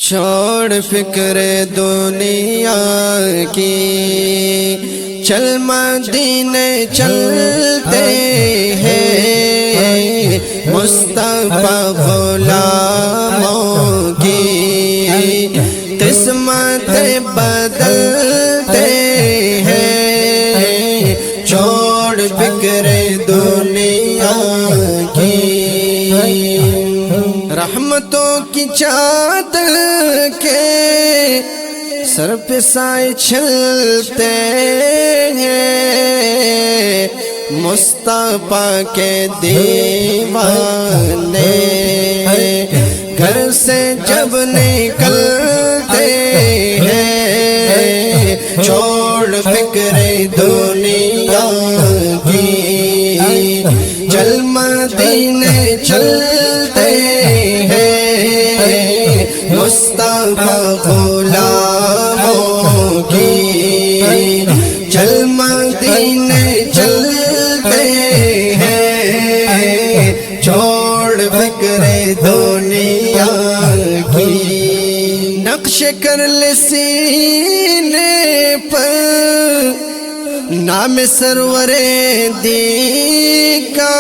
چھوڑ فکر دنیا کی، چل مدینے چلتے ہیں، مصطفیٰ غلاموں کی قسمت بدلتے ہیں، چھوڑ فکر دنیا کی۔ رحمتوں کی چادر کے سر پہ سائے چھلتے ہیں، مصطفیٰ کے دیوانے گھر سے جب نکلتے ہیں، چھوڑ فکر دنیا کی، چل مدینے چلتے ہیں، مصطفیٰ غلاموں کی، چل مدینے چلتے ہیں، چھوڑ فکر دنیا کی۔ نقش کر لے سینے پر نام سرور دی کا،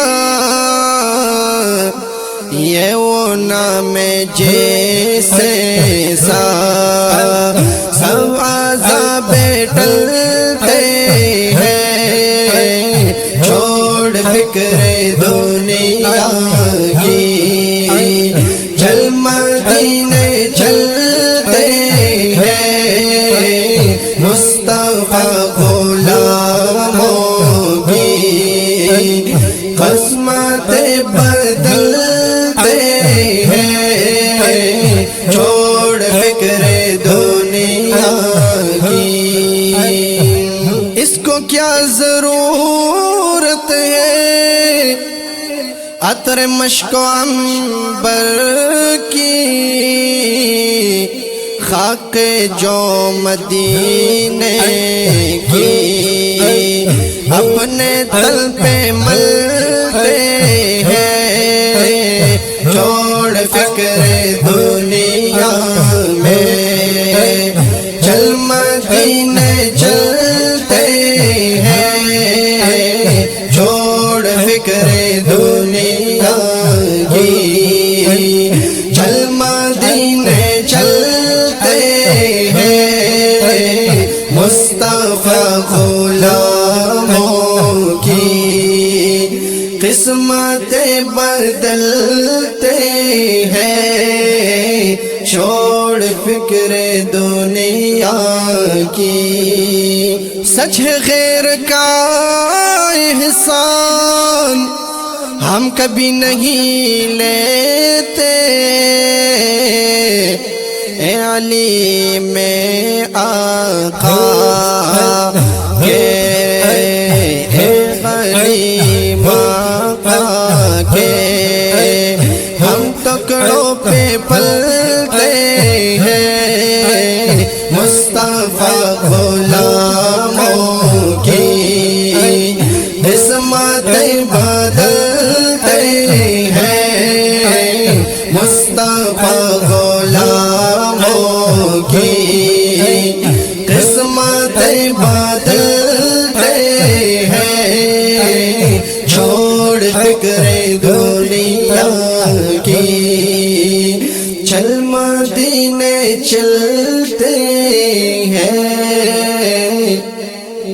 یہ وہ نام جیسے سب عذاب ٹلتے ہیں، چھوڑ فکر دنیا کی، چل مدینے چلتے ہیں، مصطفیٰ غلاموں کی قسمت بدلتے ہیں، چھوڑ فکر دنیا کی۔ اس کو کیا ضرورت ہے عطر مشک و عنبر کی، خاک جو مدینے کی اپنے تل پہ ملتے ہیں، چھوڑ فکر دنیا میں، چل مدینے چلتے ہیں، چھوڑ فکر دنیا کی، چل مدینے چلتے ہیں، مصطفیٰ غلاموں کی قسمت بدلتے ہیں، چھوڑ فکر دنیا کی۔ سچ ہے غیر کا احسان ہم کبھی نہیں لیتے، اے علی میں آقا کے، اے غریب آقا کے، ہم ٹکڑوں پہ پلتے ہیں، مصطفیٰ غلاموں کی قسمت بدلتے ہیں، مصطفیٰ غلاموں کی قسمت بدلتے ہیں، چھوڑ فکر دنیا کی، چل مدینے چلتے ہیں،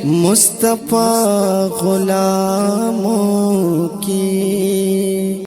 مصطفیٰ غلاموں کی۔